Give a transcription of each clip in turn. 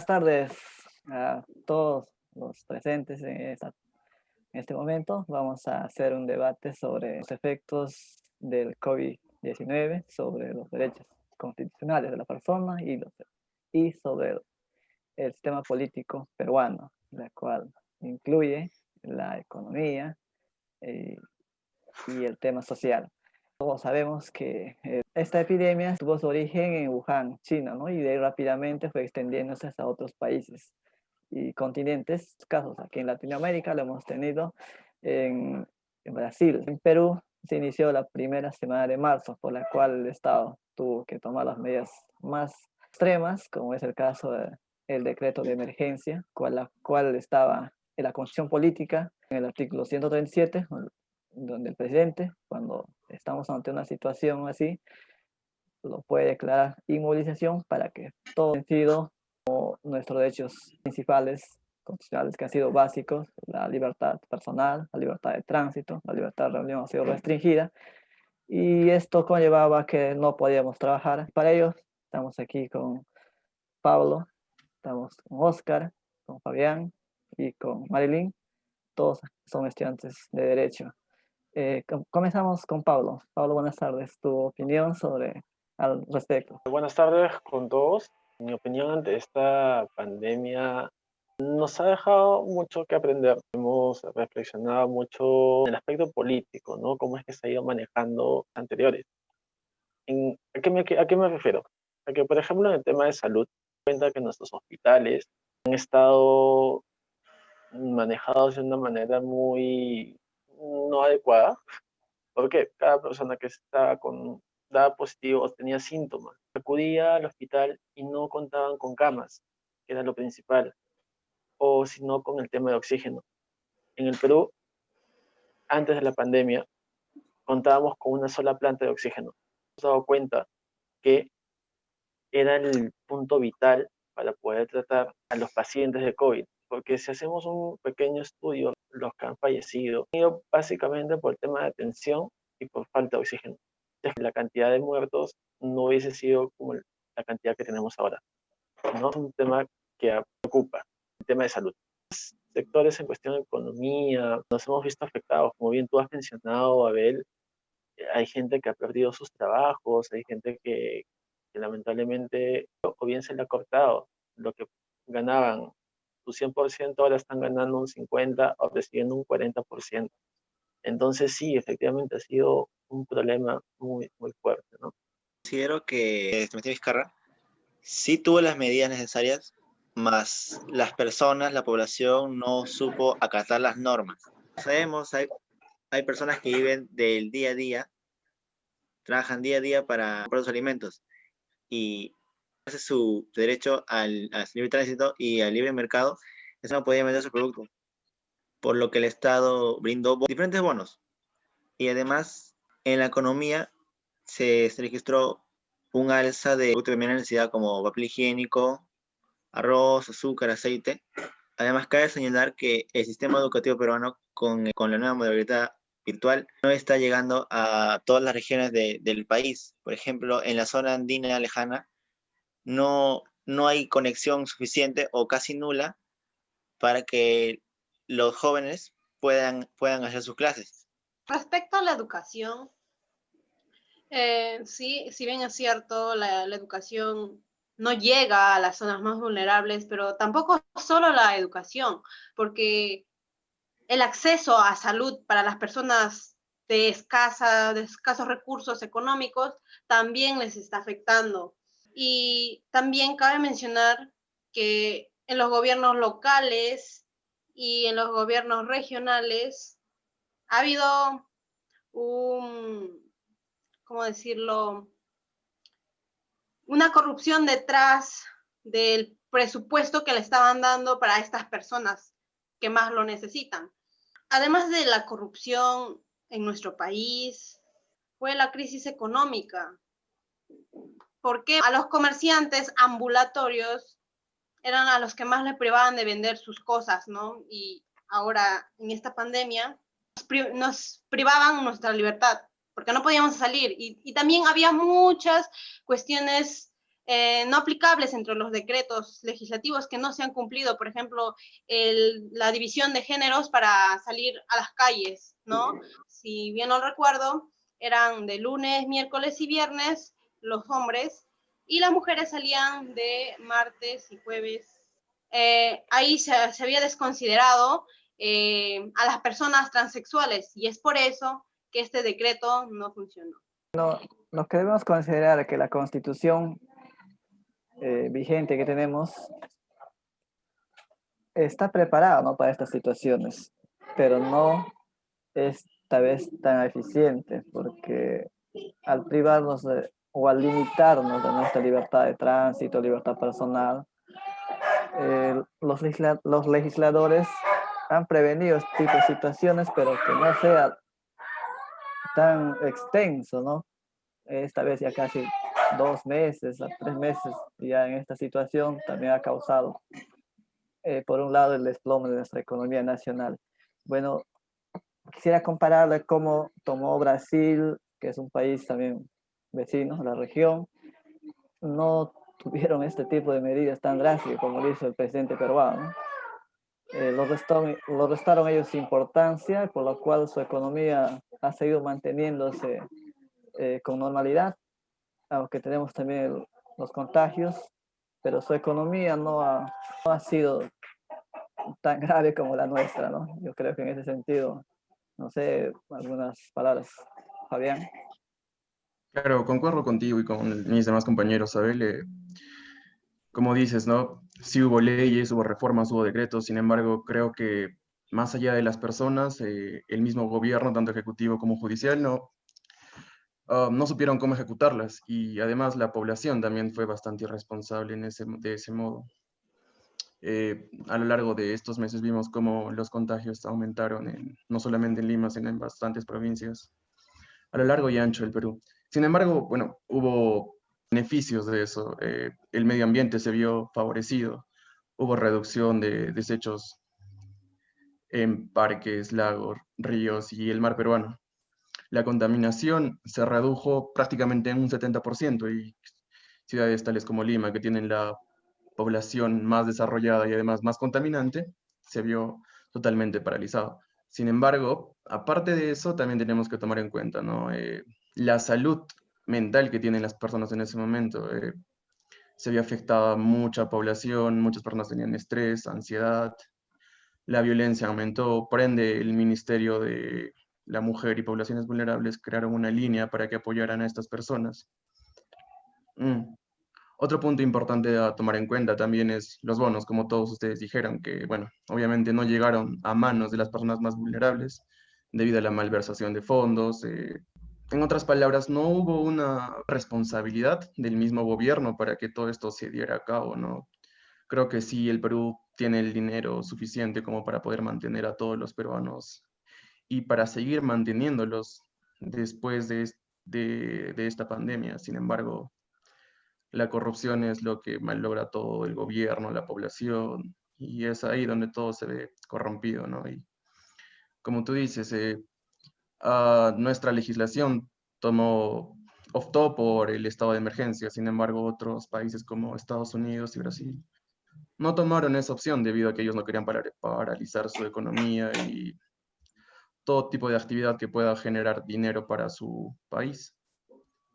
Buenas tardes a todos los presentes en este momento. Vamos a hacer un debate sobre los efectos del COVID-19 sobre los derechos constitucionales de la persona y sobre el sistema político peruano, la cual incluye la economía y el tema social. Todos sabemos que esta epidemia tuvo su origen en Wuhan, China, ¿no? Y de ahí rápidamente fue extendiéndose a otros países y continentes. Casos aquí en Latinoamérica lo hemos tenido en Brasil. En Perú se inició la primera semana de marzo, por la cual el Estado tuvo que tomar las medidas más extremas, como es el caso del decreto de emergencia, la cual estaba en la Constitución Política, en el artículo 137, donde el presidente, cuando estamos ante una situación así, lo puede declarar inmovilización para que todo vencido, nuestros derechos principales constitucionales que han sido básicos, la libertad personal, la libertad de tránsito, la libertad de reunión ha sido restringida, y esto conllevaba que no podíamos trabajar. Para ello estamos aquí con Pablo, estamos con Oscar, con Fabián y con Marilyn. Todos son estudiantes de Derecho. Comenzamos con Pablo. Pablo, buenas tardes. Tu opinión al respecto. Buenas tardes con todos. Mi opinión ante esta pandemia nos ha dejado mucho que aprender. Hemos reflexionado mucho en el aspecto político, ¿no? Cómo es que se ha ido manejando anteriores. ¿A qué me refiero? A que, por ejemplo, en el tema de salud, cuenta que nuestros hospitales han estado manejados de una manera muy no adecuada, porque cada persona que daba positivo o tenía síntomas acudía al hospital y no contaban con camas, que era lo principal, o si no con el tema de oxígeno. En el Perú, antes de la pandemia, contábamos con una sola planta de oxígeno. Nos hemos dado cuenta que era el punto vital para poder tratar a los pacientes de COVID, porque si hacemos un pequeño estudio, los que han fallecido han ido básicamente por el tema de atención y por falta de oxígeno. La cantidad de muertos no hubiese sido como la cantidad que tenemos ahora. No es un tema que preocupa, el tema de salud. Sectores en cuestión de economía nos hemos visto afectados, como bien tú has mencionado, Abel. Hay gente que ha perdido sus trabajos, hay gente que lamentablemente o bien se le ha cortado lo que ganaban su 100%, ahora están ganando un 50% o recibiendo un 40%. Entonces sí, efectivamente ha sido un problema muy, muy fuerte, ¿no? Considero que Sebastián Vizcarra sí tuvo las medidas necesarias, mas las personas, la población no supo acatar las normas. Sabemos, hay personas que viven del día a día, trabajan día a día para comprar los alimentos y hace su derecho al libre tránsito y al libre mercado, eso no podía vender su producto, por lo que el Estado brindó diferentes bonos. Y además, en la economía se registró un alza de productos de primera necesidad como papel higiénico, arroz, azúcar, aceite. Además, cabe señalar que el sistema educativo peruano con la nueva modalidad virtual no está llegando a todas las regiones del país. Por ejemplo, en la zona andina lejana no hay conexión suficiente o casi nula para que los jóvenes puedan hacer sus clases. Respecto a la educación, sí, si bien es cierto, la educación no llega a las zonas más vulnerables, pero tampoco solo la educación, porque el acceso a salud para las personas de escasos recursos económicos también les está afectando. Y también cabe mencionar que en los gobiernos locales y en los gobiernos regionales ha habido ¿cómo decirlo? Una corrupción detrás del presupuesto que le estaban dando para estas personas que más lo necesitan. Además de la corrupción en nuestro país, fue la crisis económica, porque a los comerciantes ambulatorios eran a los que más le privaban de vender sus cosas, ¿no? Y ahora, en esta pandemia, nos privaban nuestra libertad, porque no podíamos salir. Y también había muchas cuestiones no aplicables entre los decretos legislativos que no se han cumplido, por ejemplo, la división de géneros para salir a las calles, ¿no? Si bien no recuerdo, eran de lunes, miércoles y viernes los hombres, y las mujeres salían de martes y jueves. Ahí se había desconsiderado a las personas transexuales, y es por eso que este decreto no funcionó. Nos debemos considerar que la Constitución vigente que tenemos está preparada, ¿no?, para estas situaciones, pero no es tal vez tan eficiente, porque al privarnos o al limitarnos de nuestra libertad de tránsito, libertad personal, los legisladores han prevenido este tipo de situaciones, pero que no sea tan extenso, ¿no? Esta vez ya casi 2 meses, a 3 meses ya en esta situación también ha causado, por un lado, el desplome de nuestra economía nacional. Bueno, quisiera compararle cómo tomó Brasil, que es un país también vecino de la región. No tuvieron este tipo de medidas tan drásticas como lo hizo el presidente peruano. Lo restaron ellos importancia, por lo cual su economía ha seguido manteniéndose con normalidad, aunque tenemos también los contagios, pero su economía no ha sido tan grave como la nuestra, ¿no? Yo creo que en ese sentido, no sé, algunas palabras, Fabián. Claro, concuerdo contigo y con mis demás compañeros, Abel. Como dices, ¿no? Sí hubo leyes, hubo reformas, hubo decretos, sin embargo, creo que más allá de las personas, el mismo gobierno, tanto ejecutivo como judicial, no supieron cómo ejecutarlas y además la población también fue bastante irresponsable de ese modo. A lo largo de estos meses vimos cómo los contagios aumentaron, no solamente en Lima, sino en bastantes provincias, a lo largo y ancho del Perú. Sin embargo, bueno, hubo beneficios de eso. El medio ambiente se vio favorecido. Hubo reducción de desechos en parques, lagos, ríos y el mar peruano. La contaminación se redujo prácticamente en un 70% y ciudades tales como Lima, que tienen la población más desarrollada y además más contaminante, se vio totalmente paralizado. Sin embargo, aparte de eso, también tenemos que tomar en cuenta, ¿no? La salud mental que tienen las personas en ese momento. Se vio afectada mucha población, muchas personas tenían estrés, ansiedad, la violencia aumentó, por ende el Ministerio de la Mujer y Poblaciones Vulnerables crearon una línea para que apoyaran a estas personas. Otro punto importante a tomar en cuenta también es los bonos, como todos ustedes dijeron, que, bueno, obviamente no llegaron a manos de las personas más vulnerables debido a la malversación de fondos. En otras palabras, no hubo una responsabilidad del mismo gobierno para que todo esto se diera a cabo, ¿no? Creo que sí, el Perú tiene el dinero suficiente como para poder mantener a todos los peruanos y para seguir manteniéndolos después de esta pandemia. Sin embargo, la corrupción es lo que malogra todo el gobierno, la población, y es ahí donde todo se ve corrompido, ¿no? Y como tú dices, nuestra legislación optó por el estado de emergencia, sin embargo, otros países como Estados Unidos y Brasil no tomaron esa opción debido a que ellos no querían paralizar su economía y todo tipo de actividad que pueda generar dinero para su país.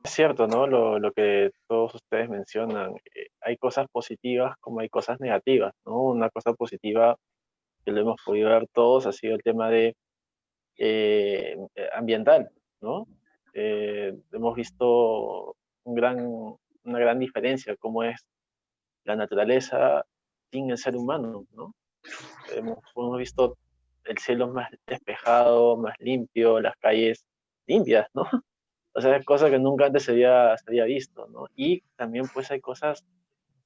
Es cierto, ¿no? Lo que todos ustedes mencionan. Hay cosas positivas como hay cosas negativas, ¿no? Una cosa positiva que lo hemos podido ver todos ha sido el tema de ambiental, ¿no? Hemos visto una gran diferencia cómo es la naturaleza sin el ser humano, ¿no? Hemos visto el cielo más despejado, más limpio, las calles limpias, ¿no? O sea, es cosa que nunca antes se había visto, ¿no? Y también pues hay cosas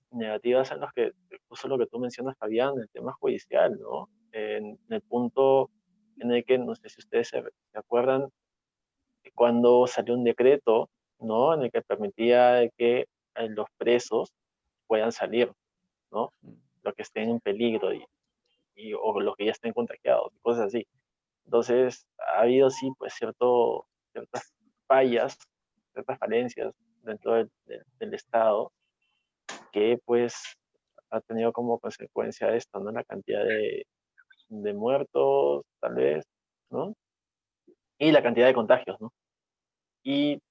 negativas en las que, justo lo que tú mencionas, Fabián, el tema judicial, ¿no? En el punto en el que, no sé si ustedes se acuerdan, cuando salió un decreto, ¿no? En el que permitía que los presos puedan salir, ¿no? Los que estén en peligro o los que ya estén contagiados, cosas así. Entonces, ha habido sí, pues ciertas fallas, ciertas falencias dentro del Estado que pues ha tenido como consecuencia esto, ¿no? La cantidad de muertos, tal vez, ¿no? Y la cantidad de contagios, ¿no? Y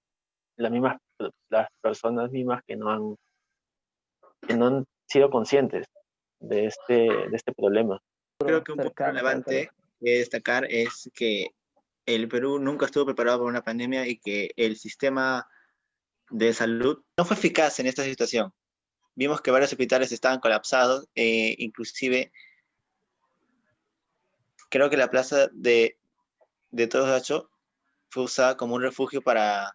las personas mismas que no han sido conscientes de este problema. Creo que un punto Cercano para el Perú. relevante que destacar es que el Perú nunca estuvo preparado para una pandemia y que el sistema de salud no fue eficaz en esta situación. Vimos que varios hospitales estaban colapsados, inclusive creo que la plaza de Todos Ocho fue usada como un refugio para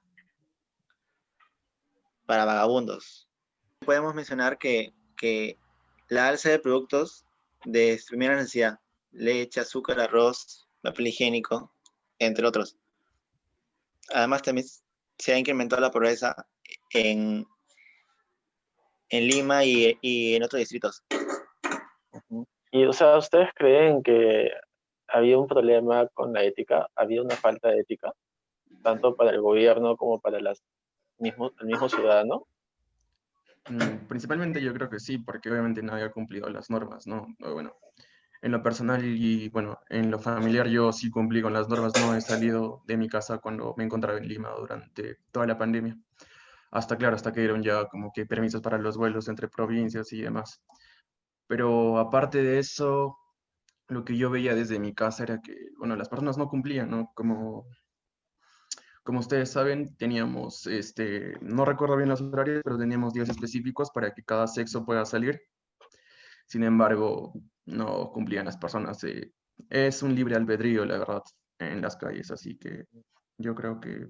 vagabundos. Podemos mencionar que la alza de productos de primera necesidad, leche, azúcar, arroz, papel higiénico, entre otros. Además, también se ha incrementado la pobreza en, en Lima y en otros distritos. Ujú. Y, o sea, ¿ustedes creen que había un problema con la ética? ¿Había una falta de ética? Tanto para el gobierno como para el mismo ciudadano. Principalmente yo creo que sí, porque obviamente nadie ha cumplido las normas, ¿no? Bueno, en lo personal y bueno, en lo familiar yo sí cumplí con las normas, no he salido de mi casa cuando me encontraba en Lima durante toda la pandemia. Hasta, claro, hasta que dieron ya como que permisos para los vuelos entre provincias y demás. Pero aparte de eso, lo que yo veía desde mi casa era que, bueno, las personas no cumplían, ¿no? Como ustedes saben, teníamos, no recuerdo bien los horarios, pero teníamos días específicos para que cada sexo pueda salir. Sin embargo, no cumplían las personas. Es un libre albedrío, la verdad, en las calles. Así que yo creo que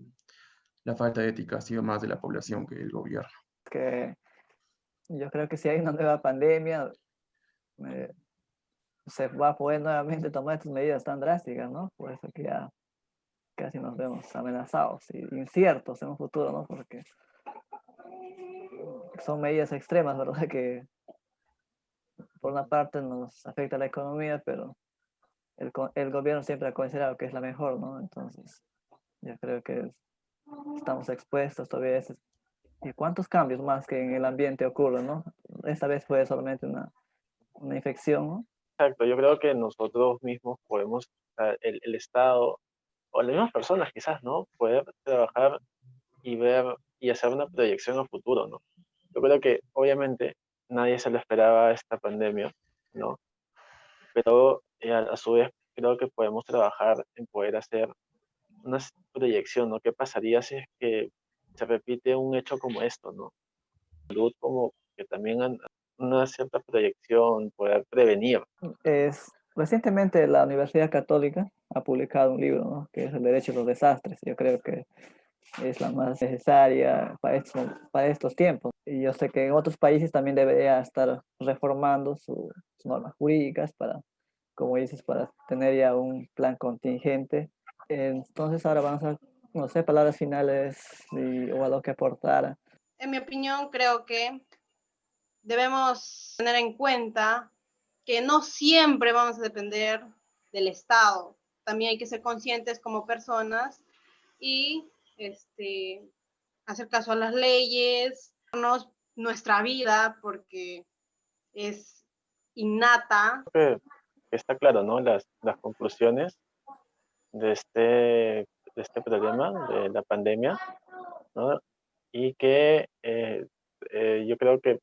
la falta de ética ha sido más de la población que el gobierno. Que yo creo que si hay una nueva pandemia, eh, se va a poder nuevamente tomar estas medidas tan drásticas, ¿no? Por eso que ya casi nos vemos amenazados y inciertos en un futuro, ¿no? Porque son medidas extremas, ¿verdad? Que por una parte nos afecta la economía, pero el gobierno siempre ha considerado que es la mejor, ¿no? Entonces, yo creo que estamos expuestos todavía a ese. ¿Y cuántos cambios más que en el ambiente ocurren, ¿no? Esta vez fue solamente una infección, ¿no? Exacto, yo creo que nosotros mismos podemos, el Estado o las mismas personas quizás, ¿no? Poder trabajar y ver y hacer una proyección a futuro, ¿no? Yo creo que obviamente nadie se lo esperaba esta pandemia, ¿no? Pero a su vez creo que podemos trabajar en poder hacer una proyección, ¿no? ¿Qué pasaría si es que se repite un hecho como esto, ¿no? Salud como que también una cierta proyección, poder prevenir. Recientemente la Universidad Católica ha publicado un libro, ¿no? Que es El derecho a los desastres. Yo creo que es la más necesaria para estos tiempos. Y yo sé que en otros países también debería estar reformando sus normas jurídicas para, como dices, para tener ya un plan contingente. Entonces ahora vamos a, no sé, palabras finales o algo que aportar. En mi opinión, creo que debemos tener en cuenta que no siempre vamos a depender del Estado. También hay que ser conscientes como personas y hacer caso a las leyes, nuestra vida, porque es innata. Creo que está claro, ¿no? Las conclusiones de este problema, de la pandemia, ¿no? Y que yo creo que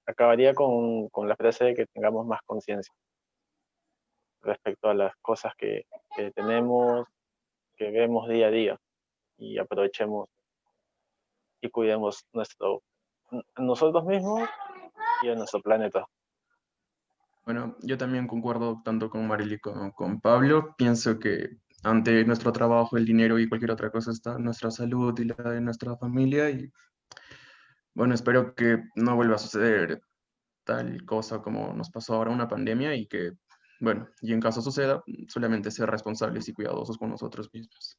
acabaría con la frase de que tengamos más conciencia respecto a las cosas que tenemos, que vemos día a día y aprovechemos y cuidemos nosotros mismos y a nuestro planeta. Bueno, yo también concuerdo tanto con Marily como con Pablo. Pienso que ante nuestro trabajo, el dinero y cualquier otra cosa está nuestra salud y la de nuestra familia. Y bueno, espero que no vuelva a suceder tal cosa como nos pasó ahora, una pandemia, y que, bueno, y en caso suceda, solamente ser responsables y cuidadosos con nosotros mismos.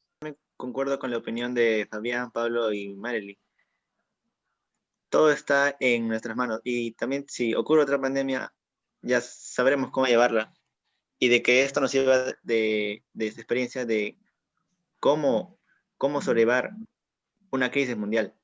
Concuerdo con la opinión de Fabián, Pablo y Marely. Todo está en nuestras manos y también si ocurre otra pandemia, ya sabremos cómo llevarla y de que esto nos sirva de esta experiencia de cómo sobrellevar una crisis mundial.